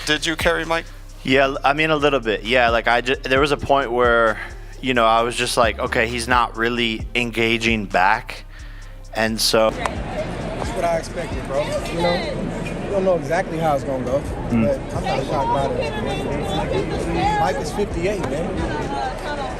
Did you carry Mike? Yeah, I mean, a little bit. Yeah, like there was a point where, I was just like, okay, he's not really engaging back. And so. That's what I expected, bro. You don't know exactly how it's going to go, but I'm not shocked by it. Mike is 58, man.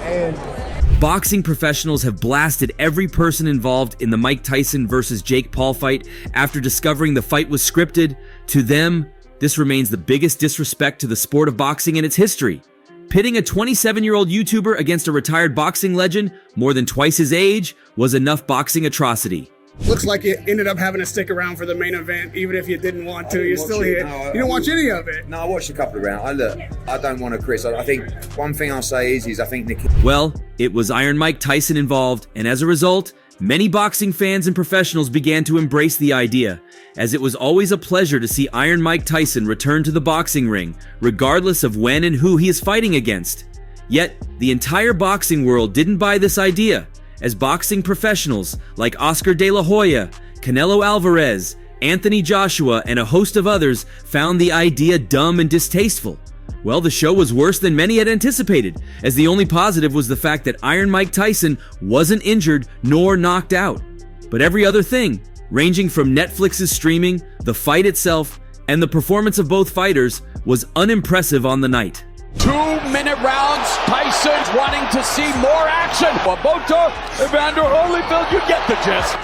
And boxing professionals have blasted every person involved in the Mike Tyson versus Jake Paul fight after discovering the fight was scripted. To them, this remains the biggest disrespect to the sport of boxing in its history. Pitting a 27-year-old YouTuber against a retired boxing legend more than twice his age was enough boxing atrocity. Looks like you ended up having to stick around for the main event, even if you didn't want to. You're still here. You didn't watch any of it. No, I watched a couple of rounds. I don't want to, Chris. I think one thing I'll say is I think Nick. Well, it was Iron Mike Tyson involved, and as a result, many boxing fans and professionals began to embrace the idea, as it was always a pleasure to see Iron Mike Tyson return to the boxing ring, regardless of when and who he is fighting against. Yet, the entire boxing world didn't buy this idea, as boxing professionals like Oscar De La Hoya, Canelo Alvarez, Anthony Joshua, and a host of others found the idea dumb and distasteful. Well, the show was worse than many had anticipated, as the only positive was the fact that Iron Mike Tyson wasn't injured nor knocked out. But every other thing, ranging from Netflix's streaming, the fight itself, and the performance of both fighters, was unimpressive on the night. 2-minute rounds. Tyson's wanting to see more action. Wabota, Evander Holyfield, you get the gist.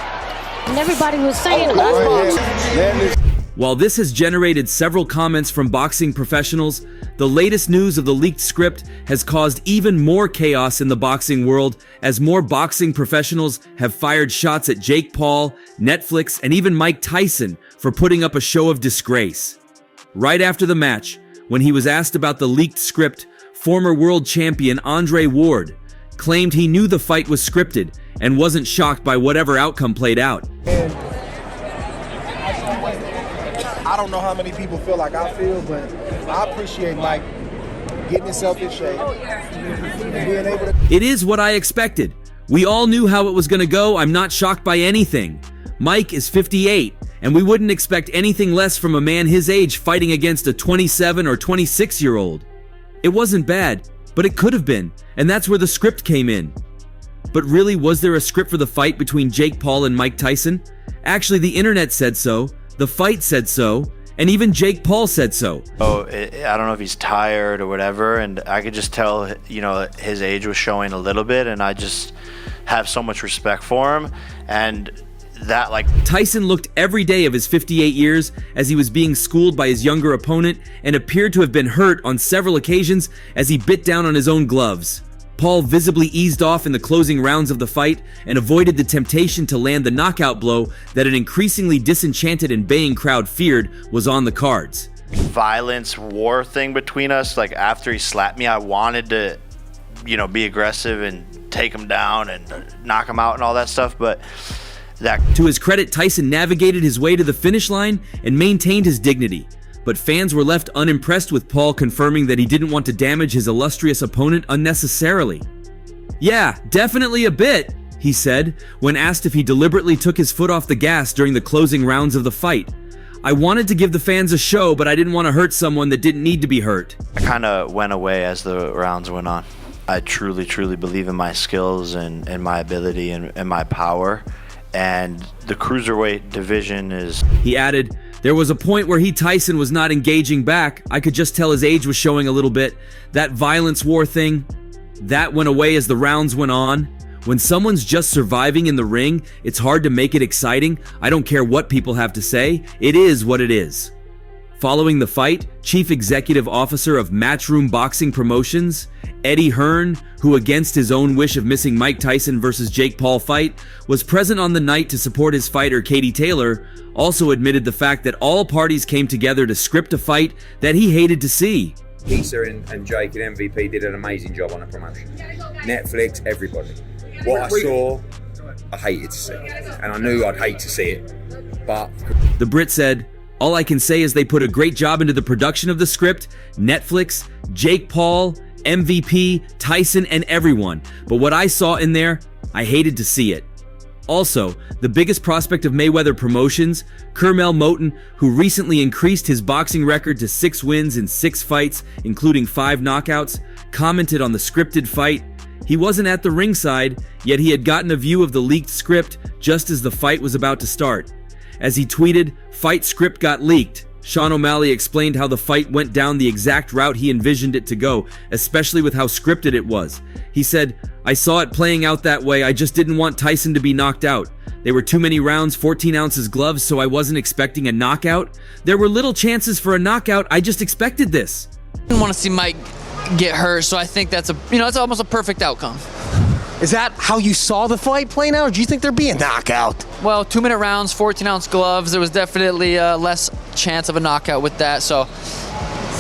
And everybody was saying, While this has generated several comments from boxing professionals, the latest news of the leaked script has caused even more chaos in the boxing world, as more boxing professionals have fired shots at Jake Paul, Netflix, and even Mike Tyson for putting up a show of disgrace. Right after the match, when he was asked about the leaked script, former world champion Andre Ward claimed he knew the fight was scripted and wasn't shocked by whatever outcome played out. And I don't know how many people feel like I feel, but I appreciate Mike getting himself in shape and being able to. It is what I expected. We all knew how it was going to go. I'm not shocked by anything. Mike is 58, and we wouldn't expect anything less from a man his age fighting against a 27 or 26-year-old. It wasn't bad, but it could have been, and that's where the script came in. But really, was there a script for the fight between Jake Paul and Mike Tyson? Actually, the internet said so, the fight said so, and even Jake Paul said so. I don't know if he's tired or whatever, and I could just tell, his age was showing a little bit, and I just have so much respect for him, and that, Tyson looked every day of his 58 years as he was being schooled by his younger opponent and appeared to have been hurt on several occasions as he bit down on his own gloves. Paul visibly eased off in the closing rounds of the fight and avoided the temptation to land the knockout blow that an increasingly disenchanted and baying crowd feared was on the cards. Violence, war thing between us, after he slapped me, I wanted to, be aggressive and take him down and knock him out and all that stuff, but To his credit, Tyson navigated his way to the finish line and maintained his dignity. But fans were left unimpressed with Paul confirming that he didn't want to damage his illustrious opponent unnecessarily. "Yeah, definitely a bit," he said, when asked if he deliberately took his foot off the gas during the closing rounds of the fight. "I wanted to give the fans a show, but I didn't want to hurt someone that didn't need to be hurt." I kind of went away as the rounds went on. I truly, truly believe in my skills and my ability and my power. And the cruiserweight division is... He added, "There was a point where Tyson was not engaging back. I could just tell his age was showing a little bit. That violence war thing, that went away as the rounds went on. When someone's just surviving in the ring, it's hard to make it exciting. I don't care what people have to say. It is what it is." Following the fight, Chief Executive Officer of Matchroom Boxing Promotions, Eddie Hearn, who against his own wish of missing Mike Tyson versus Jake Paul fight, was present on the night to support his fighter Katie Taylor, also admitted the fact that all parties came together to script a fight that he hated to see. Issa and Jake and MVP did an amazing job on the promotion. Netflix, everybody. What I saw, I hated to see. And I knew I'd hate to see it. But the Brit said, "All I can say is they put a great job into the production of the script, Netflix, Jake Paul, MVP, Tyson, and everyone. But what I saw in there, I hated to see it." Also, the biggest prospect of Mayweather Promotions, Kermel Moton, who recently increased his boxing record to 6 wins in 6 fights, including 5 knockouts, commented on the scripted fight. He wasn't at the ringside, yet he had gotten a view of the leaked script just as the fight was about to start. As he tweeted, "Fight script got leaked." Sean O'Malley explained how the fight went down the exact route he envisioned it to go, especially with how scripted it was. He said, "I saw it playing out that way, I just didn't want Tyson to be knocked out. There were too many rounds, 14 ounces gloves, so I wasn't expecting a knockout. There were little chances for a knockout, I just expected this." I didn't want to see Mike get hurt, so I think that's it's almost a perfect outcome. Is that how you saw the fight playing out, or do you think there'd be a knockout? Well, 2-minute rounds, 14-ounce gloves. There was definitely less chance of a knockout with that, so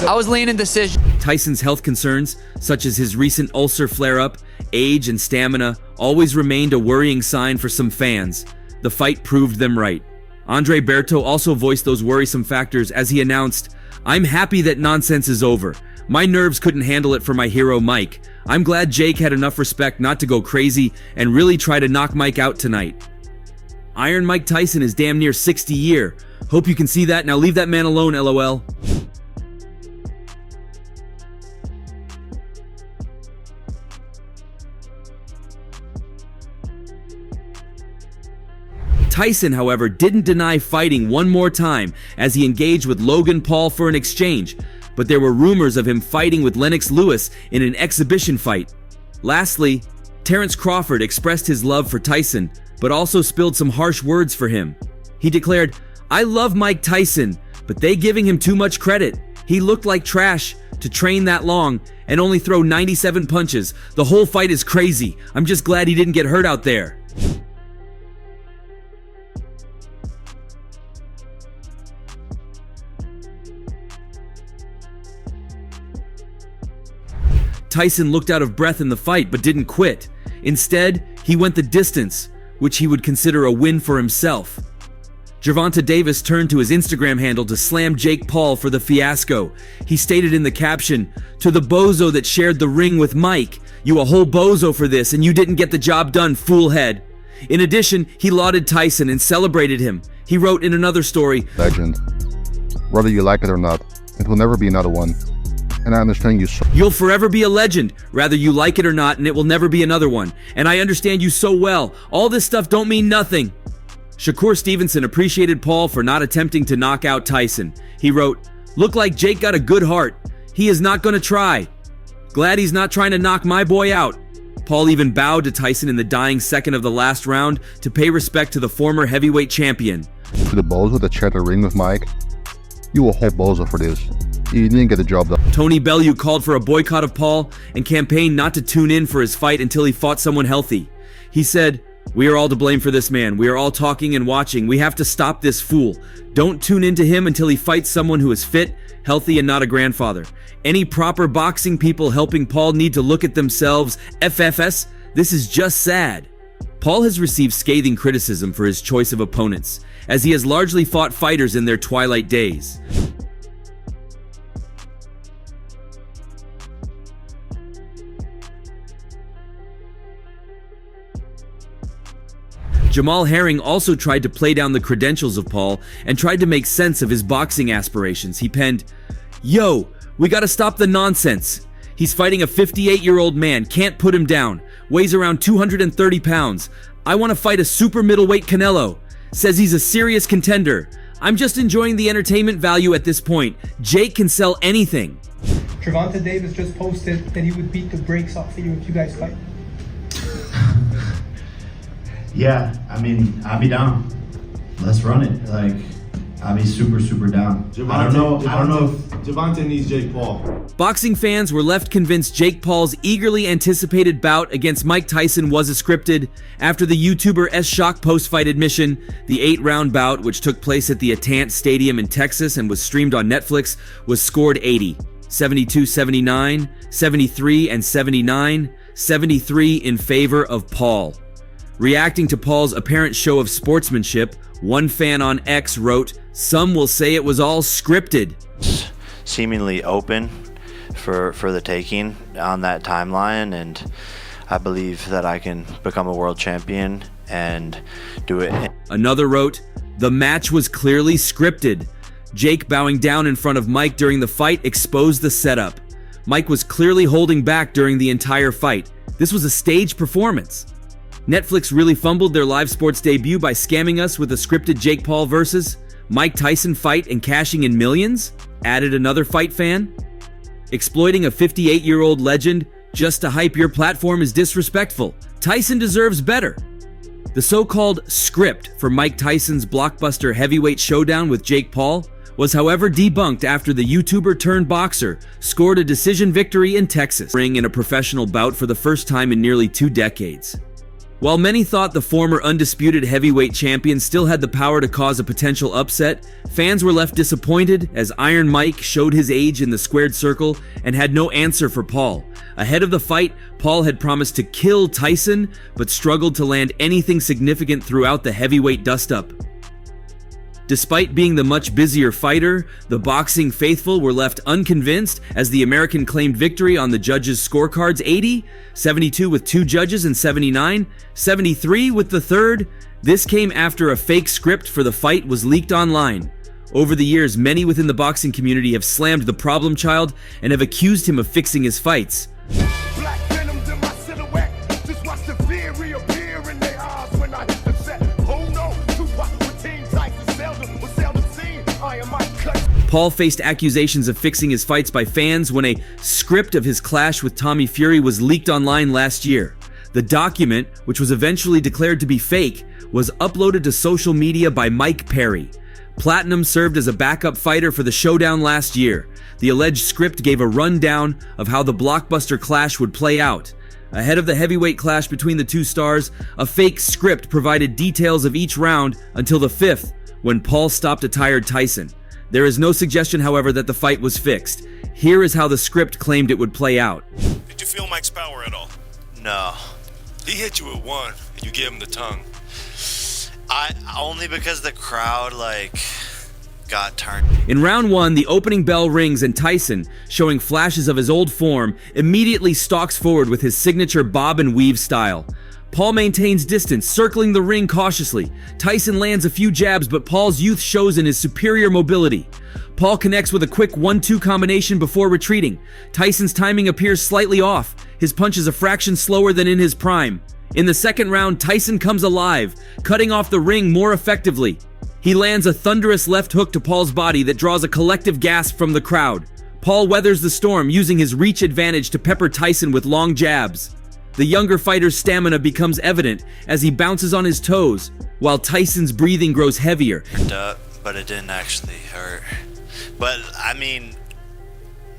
I was leaning decision. Tyson's health concerns, such as his recent ulcer flare-up, age, and stamina, always remained a worrying sign for some fans. The fight proved them right. Andre Berto also voiced those worrisome factors as he announced, "I'm happy that nonsense is over. My nerves couldn't handle it for my hero Mike. I'm glad Jake had enough respect not to go crazy and really try to knock Mike out tonight." Iron Mike Tyson is damn near 60 year. Hope you can see that. Now leave that man alone, LOL. Tyson, however, didn't deny fighting one more time as he engaged with Logan Paul for an exchange, but there were rumors of him fighting with Lennox Lewis in an exhibition fight. Lastly, Terrence Crawford expressed his love for Tyson, but also spilled some harsh words for him. He declared, "I love Mike Tyson, but they giving him too much credit. He looked like trash to train that long and only throw 97 punches. The whole fight is crazy. I'm just glad he didn't get hurt out there." Tyson looked out of breath in the fight but didn't quit. Instead, he went the distance, which he would consider a win for himself. Gervonta Davis turned to his Instagram handle to slam Jake Paul for the fiasco. He stated in the caption, "To the bozo that shared the ring with Mike, you a whole bozo for this and you didn't get the job done, foolhead." In addition, he lauded Tyson and celebrated him. He wrote in another story, "Legend. Whether you like it or not, it will never be another one. And I understand you so. You'll forever be a legend, whether you like it or not, and it will never be another one. And I understand you so well. All this stuff don't mean nothing." Shakur Stevenson appreciated Paul for not attempting to knock out Tyson. He wrote, "Look like Jake got a good heart. He is not going to try. Glad he's not trying to knock my boy out." Paul even bowed to Tyson in the dying second of the last round to pay respect to the former heavyweight champion. "To the bozo that shared the ring with Mike, you a whole bozo for this. You didn't get the job done." Tony Bellew called for a boycott of Paul and campaigned not to tune in for his fight until he fought someone healthy. He said, "We are all to blame for this man. We are all talking and watching. We have to stop this fool. Don't tune into him until he fights someone who is fit, healthy, and not a grandfather. Any proper boxing people helping Paul need to look at themselves. FFS, this is just sad." Paul has received scathing criticism for his choice of opponents, as he has largely fought fighters in their twilight days. Jamal Herring also tried to play down the credentials of Paul and tried to make sense of his boxing aspirations. He penned, "Yo, we gotta stop the nonsense. He's fighting a 58-year-old man, can't put him down, weighs around 230 pounds. I want to fight a super middleweight Canelo. Says he's a serious contender. I'm just enjoying the entertainment value at this point. Jake can sell anything." Gervonta Davis just posted that he would beat the brakes off of you if you guys fight. Yeah, I mean, I'll be down. Let's run it. Like, I'll be super, super down. I don't know if Gervonta needs Jake Paul. Boxing fans were left convinced Jake Paul's eagerly anticipated bout against Mike Tyson was scripted after the YouTuber S-Shock post-fight admission. The 8-round bout, which took place at the Atant Stadium in Texas and was streamed on Netflix, was scored 80, 72-79, 73 and 79, 73 in favor of Paul. Reacting to Paul's apparent show of sportsmanship, one fan on X wrote, "Some will say it was all scripted." Seemingly open for the taking on that timeline, and I believe that I can become a world champion and do it. Another wrote, "The match was clearly scripted. Jake bowing down in front of Mike during the fight exposed the setup. Mike was clearly holding back during the entire fight. This was a staged performance. Netflix really fumbled their live sports debut by scamming us with a scripted Jake Paul versus Mike Tyson fight and cashing in millions," added another fight fan. "Exploiting a 58-year-old legend just to hype your platform is disrespectful. Tyson deserves better." The so-called script for Mike Tyson's blockbuster heavyweight showdown with Jake Paul was however debunked after the YouTuber turned boxer scored a decision victory in Texas, ring in a professional bout for the first time in nearly 2 decades. While many thought the former undisputed heavyweight champion still had the power to cause a potential upset, fans were left disappointed as Iron Mike showed his age in the squared circle and had no answer for Paul. Ahead of the fight, Paul had promised to kill Tyson, but struggled to land anything significant throughout the heavyweight dust-up. Despite being the much busier fighter, the boxing faithful were left unconvinced as the American claimed victory on the judges' scorecards 80, 72 with 2 judges and 79, 73 with the third. This came after a fake script for the fight was leaked online. Over the years, many within the boxing community have slammed the problem child and have accused him of fixing his fights. Paul faced accusations of fixing his fights by fans when a script of his clash with Tommy Fury was leaked online last year. The document, which was eventually declared to be fake, was uploaded to social media by Mike Perry. Platinum served as a backup fighter for the showdown last year. The alleged script gave a rundown of how the blockbuster clash would play out. Ahead of the heavyweight clash between the two stars, a fake script provided details of each round until the 5th, when Paul stopped a tired Tyson. There is no suggestion, however, that the fight was fixed. Here is how the script claimed it would play out. Did you feel Mike's power at all? No. He hit you with one, and you gave him the tongue. Only because the crowd, got turned. In round 1, the opening bell rings and Tyson, showing flashes of his old form, immediately stalks forward with his signature bob and weave style. Paul maintains distance, circling the ring cautiously. Tyson lands a few jabs, but Paul's youth shows in his superior mobility. Paul connects with a quick 1-2 combination before retreating. Tyson's timing appears slightly off. His punch is a fraction slower than in his prime. In the second round, Tyson comes alive, cutting off the ring more effectively. He lands a thunderous left hook to Paul's body that draws a collective gasp from the crowd. Paul weathers the storm, using his reach advantage to pepper Tyson with long jabs. The younger fighter's stamina becomes evident as he bounces on his toes, while Tyson's breathing grows heavier. But it didn't actually hurt. But,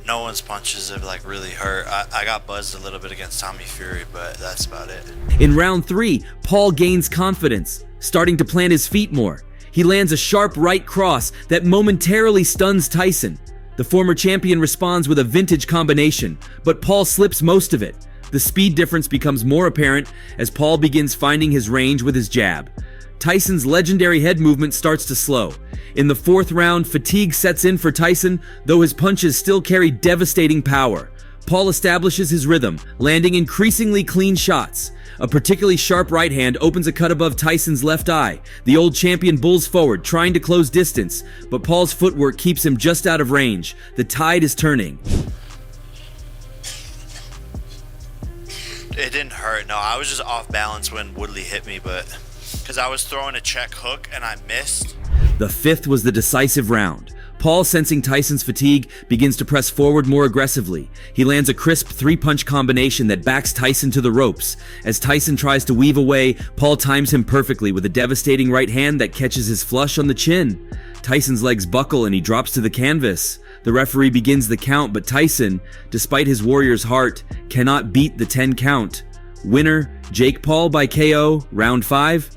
no one's punches have, really hurt. I got buzzed a little bit against Tommy Fury, but that's about it. In round 3, Paul gains confidence, starting to plant his feet more. He lands a sharp right cross that momentarily stuns Tyson. The former champion responds with a vintage combination, but Paul slips most of it. The speed difference becomes more apparent as Paul begins finding his range with his jab. Tyson's legendary head movement starts to slow. In the 4th round, fatigue sets in for Tyson, though his punches still carry devastating power. Paul establishes his rhythm, landing increasingly clean shots. A particularly sharp right hand opens a cut above Tyson's left eye. The old champion bulls forward, trying to close distance, but Paul's footwork keeps him just out of range. The tide is turning. It didn't hurt. No, I was just off balance when Woodley hit me, but because I was throwing a check hook and I missed. The 5th was the decisive round. Paul, sensing Tyson's fatigue, begins to press forward more aggressively. He lands a crisp 3-punch combination that backs Tyson to the ropes. As Tyson tries to weave away, Paul times him perfectly with a devastating right hand that catches his flush on the chin. Tyson's legs buckle and he drops to the canvas. The referee begins the count, but Tyson, despite his warrior's heart, cannot beat the 10 count. Winner, Jake Paul by KO, round 5.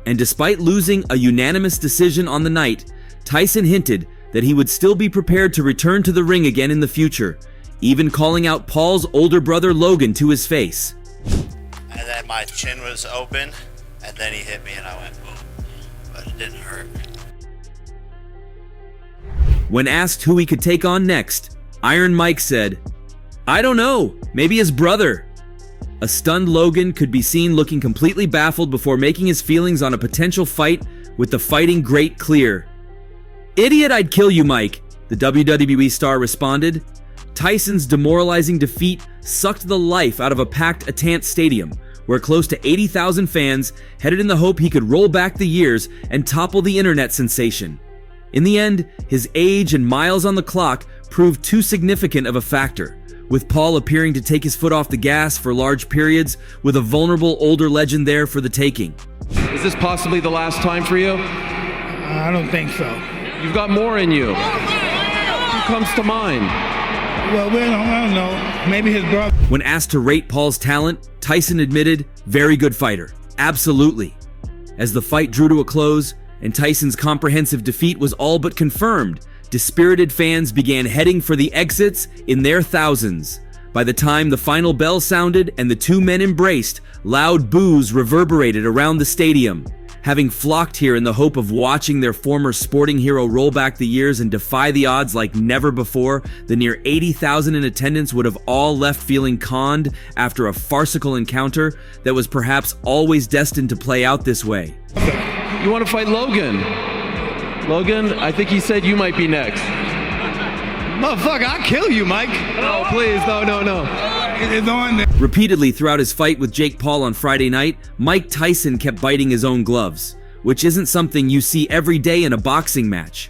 And despite losing a unanimous decision on the night, Tyson hinted that he would still be prepared to return to the ring again in the future, even calling out Paul's older brother Logan to his face. And then my chin was open, and then he hit me and I went boom, but it didn't hurt. When asked who he could take on next, Iron Mike said, "I don't know, maybe his brother." A stunned Logan could be seen looking completely baffled before making his feelings on a potential fight with the fighting great clear. "Idiot, I'd kill you, Mike," the WWE star responded. Tyson's demoralizing defeat sucked the life out of a packed Atant Stadium, where close to 80,000 fans headed in the hope he could roll back the years and topple the internet sensation. In the end, his age and miles on the clock proved too significant of a factor, with Paul appearing to take his foot off the gas for large periods, with a vulnerable older legend there for the taking. Is this possibly the last time for you? I don't think so. You've got more in you. Who comes to mind? Well, I don't know. Maybe his brother. When asked to rate Paul's talent, Tyson admitted, "Very good fighter. Absolutely." As the fight drew to a close and Tyson's comprehensive defeat was all but confirmed, dispirited fans began heading for the exits in their thousands. By the time the final bell sounded and the two men embraced, loud boos reverberated around the stadium. Having flocked here in the hope of watching their former sporting hero roll back the years and defy the odds like never before, the near 80,000 in attendance would have all left feeling conned after a farcical encounter that was perhaps always destined to play out this way. You want to fight Logan? Logan, I think he said you might be next. Motherfucker, I'll kill you, Mike. No, please, no. It's on there. Repeatedly throughout his fight with Jake Paul on Friday night, Mike Tyson kept biting his own gloves, which isn't something you see every day in a boxing match.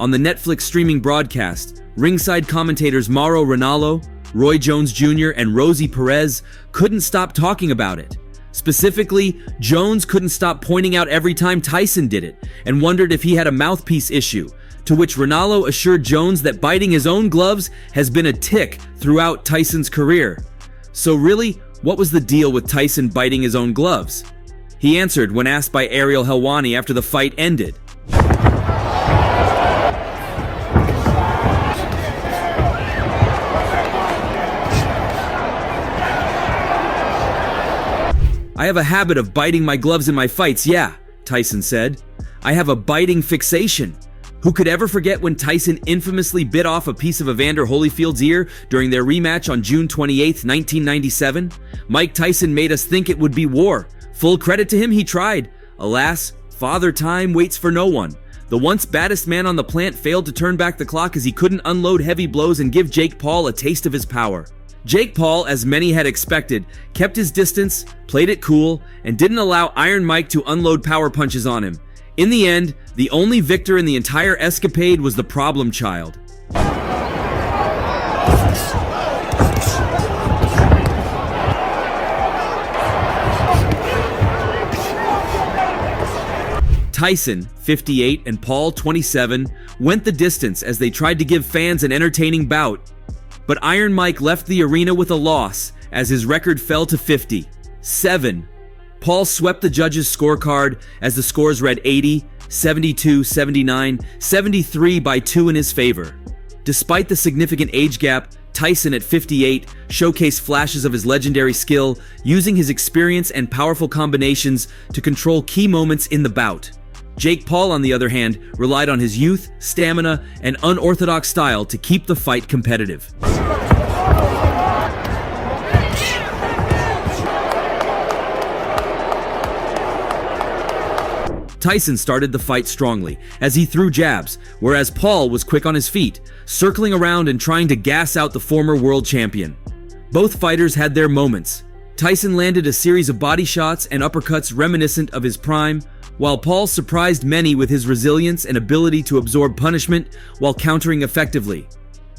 On the Netflix streaming broadcast, ringside commentators Mauro Ranallo, Roy Jones Jr., and Rosie Perez couldn't stop talking about it. Specifically, Jones couldn't stop pointing out every time Tyson did it and wondered if he had a mouthpiece issue, to which Ranallo assured Jones that biting his own gloves has been a tic throughout Tyson's career. So really, what was the deal with Tyson biting his own gloves? He answered when asked by Ariel Helwani after the fight ended. "I have a habit of biting my gloves in my fights, yeah," Tyson said. "I have a biting fixation." Who could ever forget when Tyson infamously bit off a piece of Evander Holyfield's ear during their rematch on June 28, 1997? Mike Tyson made us think it would be war. Full credit to him, he tried. Alas, Father Time waits for no one. The once baddest man on the planet failed to turn back the clock as he couldn't unload heavy blows and give Jake Paul a taste of his power. Jake Paul, as many had expected, kept his distance, played it cool, and didn't allow Iron Mike to unload power punches on him. In the end, the only victor in the entire escapade was the problem child. Tyson, 58, and Paul, 27, went the distance as they tried to give fans an entertaining bout. But Iron Mike left the arena with a loss as his record fell to 50-7. Paul swept the judges' scorecard as the scores read 80, 72, 79, 73 by 2 in his favor. Despite the significant age gap, Tyson at 58 showcased flashes of his legendary skill, using his experience and powerful combinations to control key moments in the bout. Jake Paul, on the other hand, relied on his youth, stamina, and unorthodox style to keep the fight competitive. Tyson started the fight strongly as he threw jabs, whereas Paul was quick on his feet, circling around and trying to gas out the former world champion. Both fighters had their moments. Tyson landed a series of body shots and uppercuts reminiscent of his prime, while Paul surprised many with his resilience and ability to absorb punishment while countering effectively.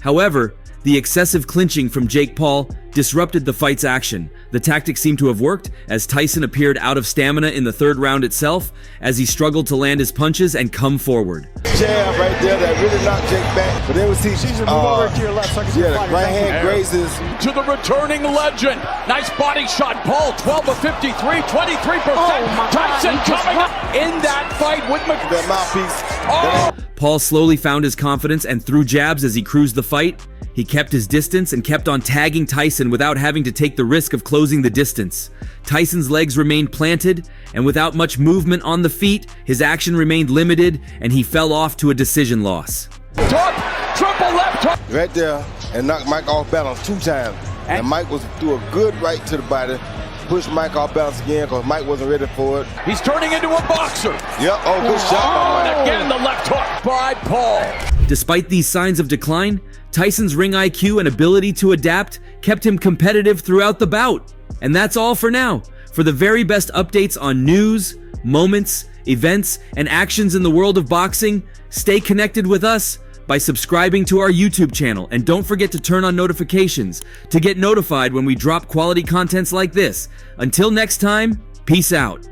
However, the excessive clinching from Jake Paul disrupted the fight's action. The tactic seemed to have worked as Tyson appeared out of stamina in the third round itself as he struggled to land his punches and come forward. Jab right there that really knocked Jake back. But then we see move over to your left so I can see the right hand grazes. To the returning legend. Nice body shot. Paul, 12 of 53, 23%. Tyson coming up in that fight with that mouthpiece. Paul slowly found his confidence and threw jabs as he cruised the fight. He kept his distance and kept on tagging Tyson without having to take the risk of closing the distance. Tyson's legs remained planted, and without much movement on the feet, his action remained limited, and he fell off to a decision loss. Triple left hook. Right there, and knocked Mike off balance 2 times. And Mike threw a good right to the body. Pushed Mike off balance again because Mike wasn't ready for it. He's turning into a boxer. Yep. Oh, good shot by Mike. And again, the left hook by Paul. Despite these signs of decline, Tyson's ring IQ and ability to adapt kept him competitive throughout the bout. And that's all for now. For the very best updates on news, moments, events, and actions in the world of boxing, stay connected with us by subscribing to our YouTube channel, and don't forget to turn on notifications to get notified when we drop quality contents like this. Until next time, peace out.